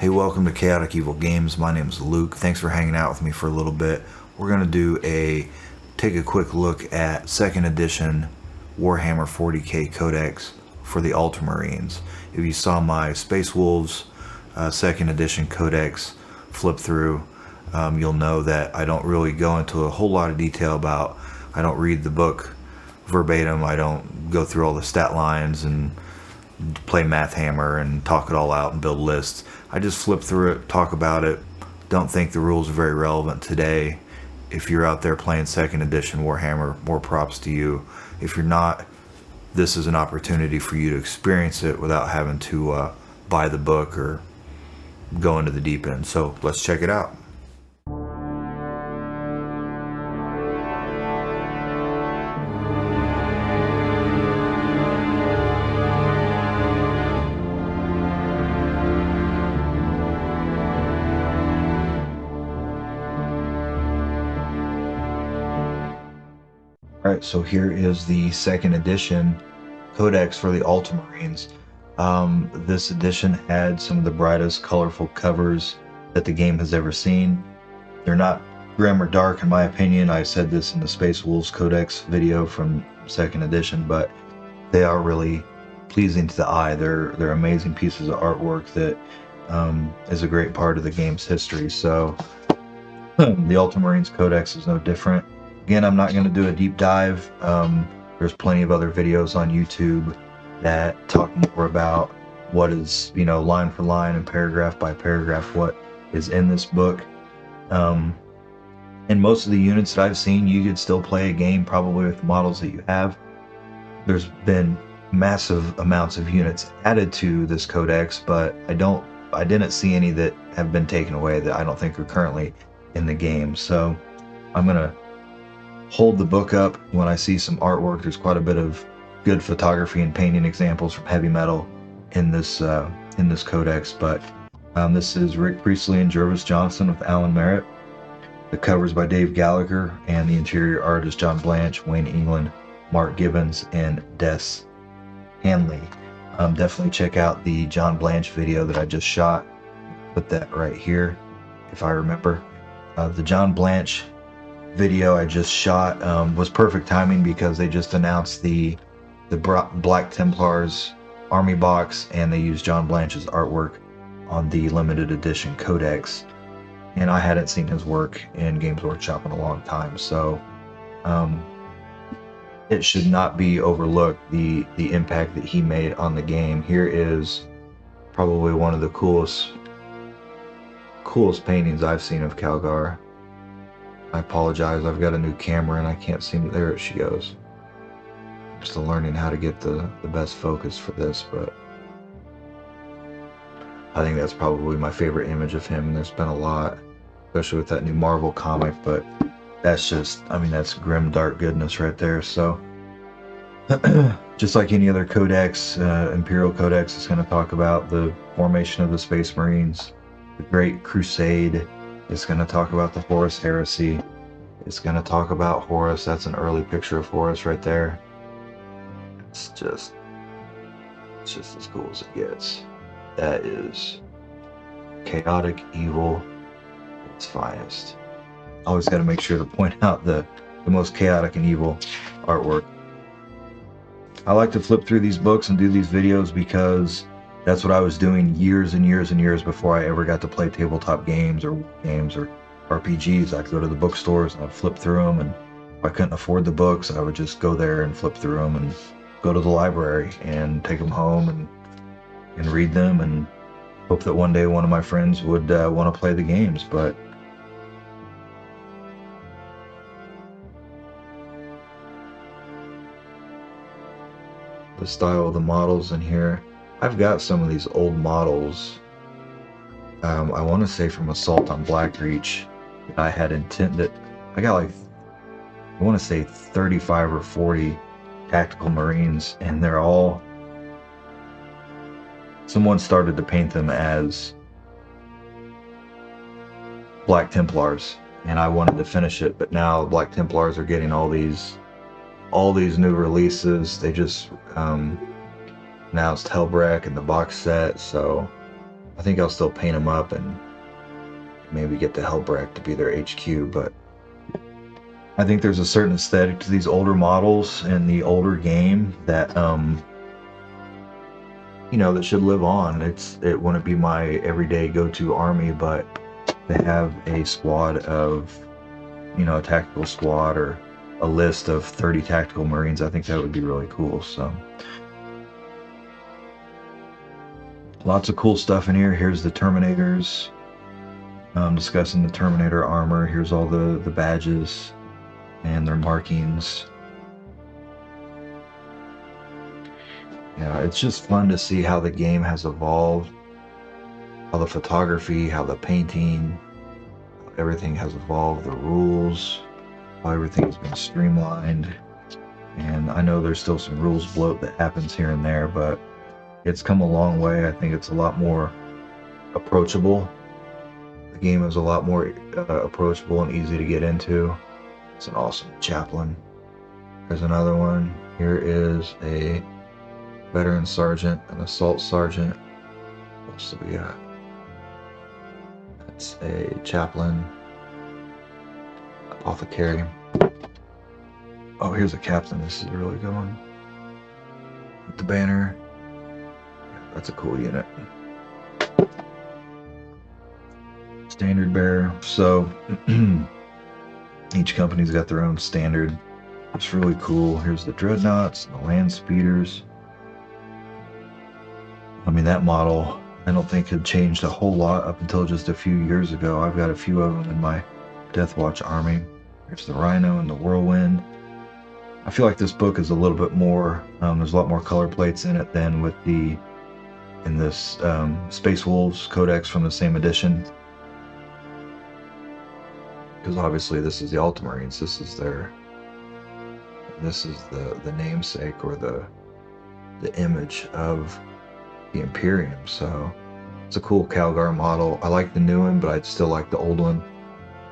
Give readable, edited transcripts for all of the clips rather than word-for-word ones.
Hey, welcome to Chaotic Evil Games. My name is Luke. Thanks for hanging out with me for a little bit. We're going to take a quick look at 2nd edition Warhammer 40k Codex for the Ultramarines. If you saw my Space Wolves 2nd edition Codex flip through, you'll know that I don't really go into a whole lot of detail about, I don't read the book verbatim, I don't go through all the stat lines and play Math Hammer and talk it all out and build lists. I just flip through it, talk about it. Don't think the rules are very relevant today. If you're out there playing 2nd edition Warhammer, more props to you. If you're not, this is an opportunity for you to experience it without having to buy the book or go into the deep end. So let's check it out. Alright, so here is the 2nd edition Codex for the Ultramarines. This edition had some of the brightest, colorful covers that the game has ever seen. They're not grim or dark in my opinion. I said this in the Space Wolves Codex video from 2nd edition, but they are really pleasing to the eye. They're amazing pieces of artwork that is a great part of the game's history. So the Ultramarines Codex is no different. Again, I'm not going to do a deep dive. There's plenty of other videos on YouTube that talk more about what is, line for line and paragraph by paragraph, what is in this book. And most of the units that I've seen, you could still play a game probably with the models that you have. There's been massive amounts of units added to this codex, but I didn't see any that have been taken away that I don't think are currently in the game. So I'm going to hold the book up when I see some artwork. There's quite a bit of good photography and painting examples from heavy metal in this codex, but this is Rick Priestley and Jervis Johnson with Alan Merritt. The covers by Dave Gallagher, and the interior art is John Blanche, Wayne England, Mark Gibbons, and Des Hanley. Definitely check out the John Blanche video that I just shot. Put that right here if I remember. The John Blanche video I just shot was perfect timing because they just announced the Black Templars army box, and they used John Blanche's artwork on the limited edition codex, and I hadn't seen his work in Games Workshop in a long time, so it should not be overlooked, the impact that he made on the game. Here is probably one of the coolest paintings I've seen of Calgar. I apologize, I've got a new camera and I can't seem to, there she goes. I'm still learning how to get the best focus for this, but I think that's probably my favorite image of him. There's been a lot, especially with that new Marvel comic, but that's just, that's grim, dark goodness right there. So, just like any other codex, Imperial Codex is going to talk about the formation of the Space Marines, the Great Crusade. It's going to talk about the Horus Heresy. It's going to talk about Horus. That's an early picture of Horus right there. It's just as cool as it gets. That is chaotic evil at its finest. Always got to make sure to point out the most chaotic and evil artwork. I like to flip through these books and do these videos because that's what I was doing years and years and years before I ever got to play tabletop games or RPGs. I'd go to the bookstores and I'd flip through them, and if I couldn't afford the books, I would just go there and flip through them and go to the library and take them home and read them and hope that one day one of my friends would want to play the games. But the style of the models in here, I've got some of these old models, I want to say from Assault on Blackreach, that I had intended. I got like, I want to say 35 or 40 tactical Marines, and they're all, someone started to paint them as Black Templars, and I wanted to finish it, but now Black Templars are getting all these new releases. They just announced Hellbreak and the box set, so I think I'll still paint them up and maybe get the Helbrecht to be their HQ, but I think there's a certain aesthetic to these older models in the older game that you know, that should live on. It wouldn't be my everyday go-to army, but to have a squad of, you know, a tactical squad or a list of 30 tactical Marines, I think that would be really cool. So lots of cool stuff in here. Here's the Terminators. Discussing the Terminator armor. Here's all the badges and their markings. Yeah, it's just fun to see how the game has evolved, how the photography, how the painting, everything has evolved, the rules, how everything has been streamlined. And I know there's still some rules bloat that happens here and there, but it's come a long way. I think it's a lot more approachable. The game is a lot more approachable and easy to get into. It's an awesome chaplain. There's another one. Here is a veteran sergeant, an assault sergeant. What else do we got? That's a chaplain, apothecary. Oh, here's a captain. This is a really good one. With the banner. That's a cool unit. Standard bearer. So each company's got their own standard. It's really cool. Here's the dreadnoughts, the land speeders. I mean, that model I don't think had changed a whole lot up until just a few years ago. I've got a few of them in my Deathwatch army. There's the Rhino and the Whirlwind. I feel like this book is a little bit more, there's a lot more color plates in it than with in this Space Wolves Codex from the same edition. Because obviously this is the Ultramarines, this is the namesake or the image of the Imperium. So it's a cool Calgar model. I like the new one, but I'd still like the old one,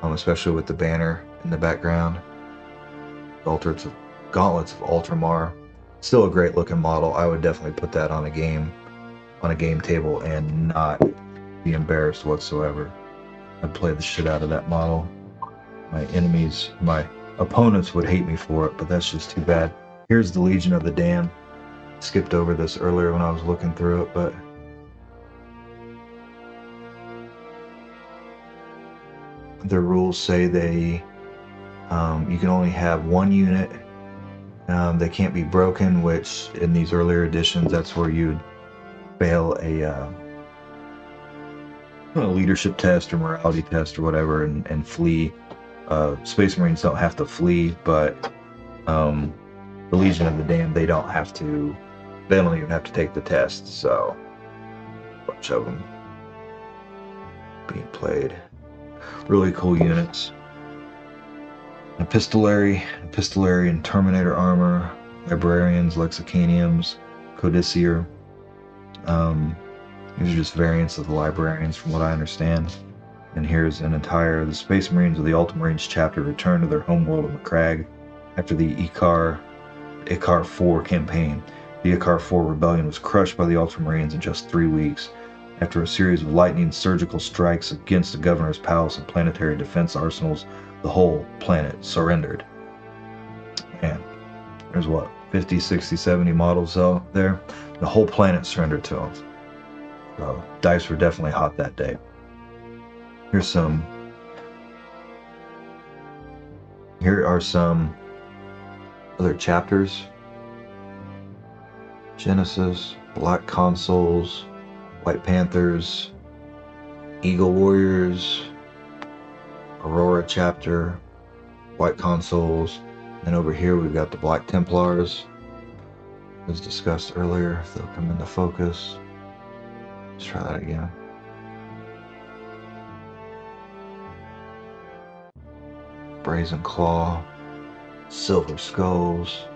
especially with the banner in the background. Gauntlets of Ultramar. Still a great looking model. I would definitely put that on a game table and not be embarrassed whatsoever. I'd play the shit out of that model. My opponents would hate me for it, but that's just too bad. Here's the Legion of the Damned. Skipped over this earlier when I was looking through it, but the rules say you can only have one unit. They can't be broken, which in these earlier editions, that's where you'd fail a leadership test or morality test or whatever and flee. Space Marines don't have to flee, but the Legion of the Damned, they don't even have to take the test. So a bunch of them being played. Really cool units. Epistolary and Terminator armor, Librarians, Lexicaniums, Codicier. These are just variants of the Librarians from what I understand. And here's the Space Marines of the Ultramarines chapter return to their homeworld of Macragge after the Icar 4 campaign. The Icar 4 rebellion was crushed by the Ultramarines in just 3 weeks. After a series of lightning surgical strikes against the governor's palace and planetary defense arsenals, the whole planet surrendered. Man, there's what, 50, 60, 70 models out there? The whole planet surrendered to them. So, dice were definitely hot that day. Here are some other chapters. Genesis, Black Consuls, White Panthers, Eagle Warriors, Aurora chapter, White Consuls, and over here we've got the Black Templars, as discussed earlier. If they'll come into focus. Let's try that again. Brazen Claw, Silver Skulls,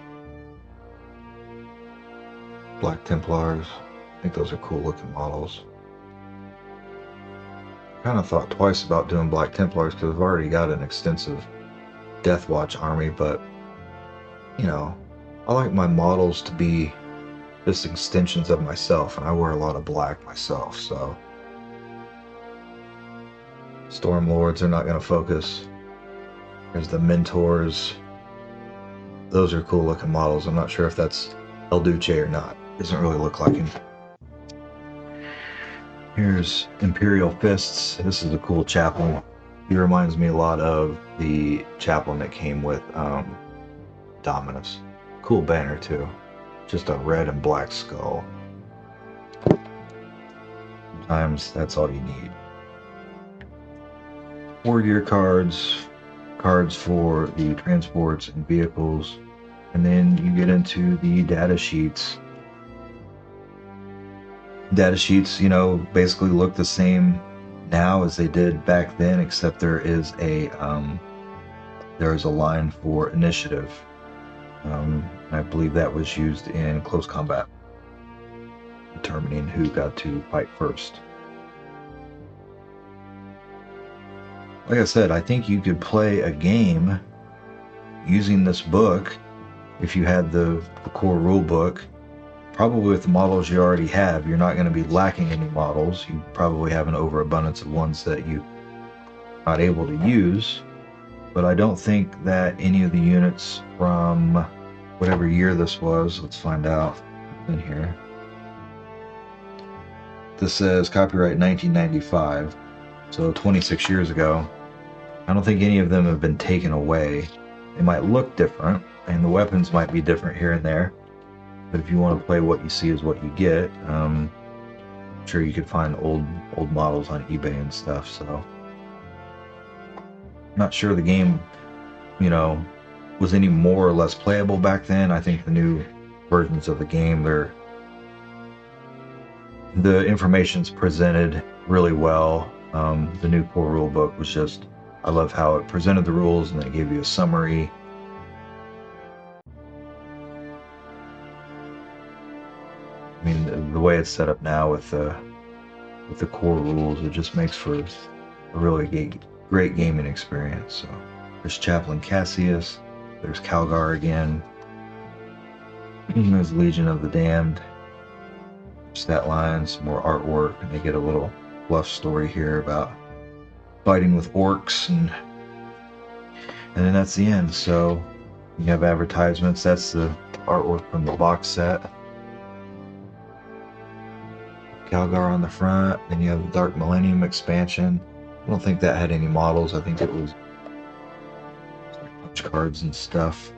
Black Templars. I think those are cool looking models. Kind of thought twice about doing Black Templars because I've already got an extensive Deathwatch army, but you know, I like my models to be just extensions of myself, and I wear a lot of black myself, so Stormlords are not going to focus. There's the Mentors. Those are cool looking models. I'm not sure if that's El Duce or not. Doesn't really look like him. Here's Imperial Fists. This is a cool chaplain. He reminds me a lot of the chaplain that came with Dominus. Cool banner too. Just a red and black skull. Sometimes that's all you need. War gear cards, cards for the transports and vehicles, and then you get into the data sheets. Data sheets, you know, basically look the same now as they did back then, except there is a line for initiative. I believe that was used in close combat, determining who got to fight first. Like I said, I think you could play a game using this book if you had the core rule book. Probably with the models you already have, you're not going to be lacking any models. You probably have an overabundance of ones that you're not able to use. But I don't think that any of the units from whatever year this was, let's find out in here. This says copyright 1995, so 26 years ago. I don't think any of them have been taken away. They might look different, and the weapons might be different here and there. But if you want to play what you see is what you get, I'm sure you could find old models on eBay and stuff. So I'm not sure the game, you know, was any more or less playable back then. I think the new versions of the game, the information's presented really well. The new core rule book was just, I love how it presented the rules and then it gave you a summary. I mean, the way it's set up now with the core rules, it just makes for a really great gaming experience. So there's Chaplain Cassius, there's Calgar again, there's Legion of the Damned, stat lines, more artwork, and they get a little fluff story here about fighting with orcs, and then that's the end. So you have advertisements. That's the artwork from the box set. Calgar on the front, then you have the Dark Millennium expansion. I don't think that had any models. I think it was like punch cards and stuff.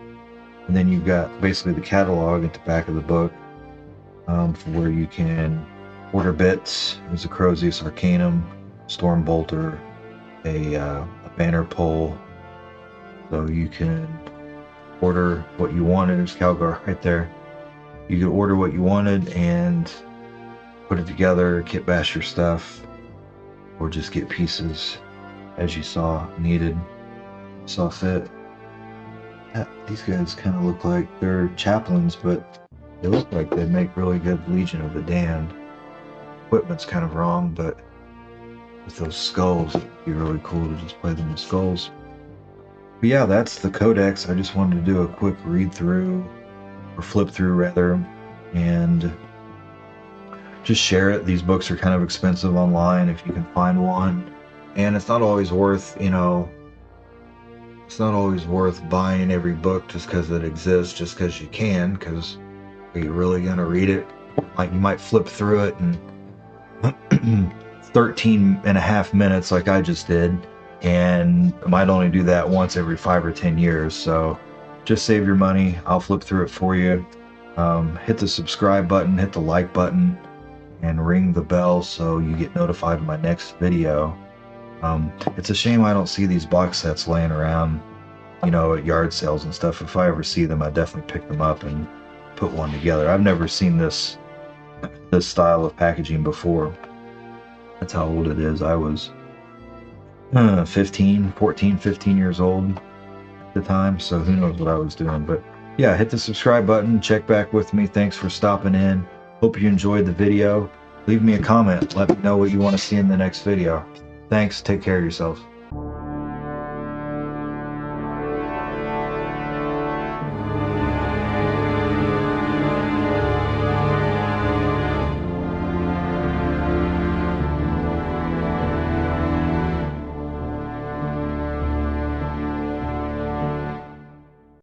And then you've got basically the catalog at the back of the book, for where you can order bits. There's a Crozius Arcanum, Storm Bolter, a banner pole. So you can order what you wanted. There's Calgar right there. You could order what you wanted and put it together, kit bash your stuff, or just get pieces as you saw fit. These guys kind of look like they're chaplains, but they look like they make really good Legion of the Damned. Equipment's kind of wrong, but with those skulls, it'd be really cool to just play them with skulls. But yeah, that's the Codex. I just wanted to do a quick read through, or flip through rather, and just share it. These books are kind of expensive online if you can find one, and it's not always worth, you know, it's not always worth buying every book just because it exists, just because you can, because are you really going to read it? Like, you might flip through it in 13 and a half minutes like I just did, and I might only do that once every 5 or 10 years. So just save your money. I'll flip through it for you. Hit the subscribe button, hit the like button, and ring the bell so you get notified of my next video. It's a shame I don't see these box sets laying around, you know, at yard sales and stuff. If I ever see them, I definitely pick them up and put one together. I've never seen this style of packaging before. That's how old it is. I was 14, 15 years old at the time, so who knows what I was doing. But yeah, hit the subscribe button, check back with me. Thanks for stopping in. Hope you enjoyed the video. Leave me a comment. Let me know what you want to see in the next video. Thanks. Take care of yourselves.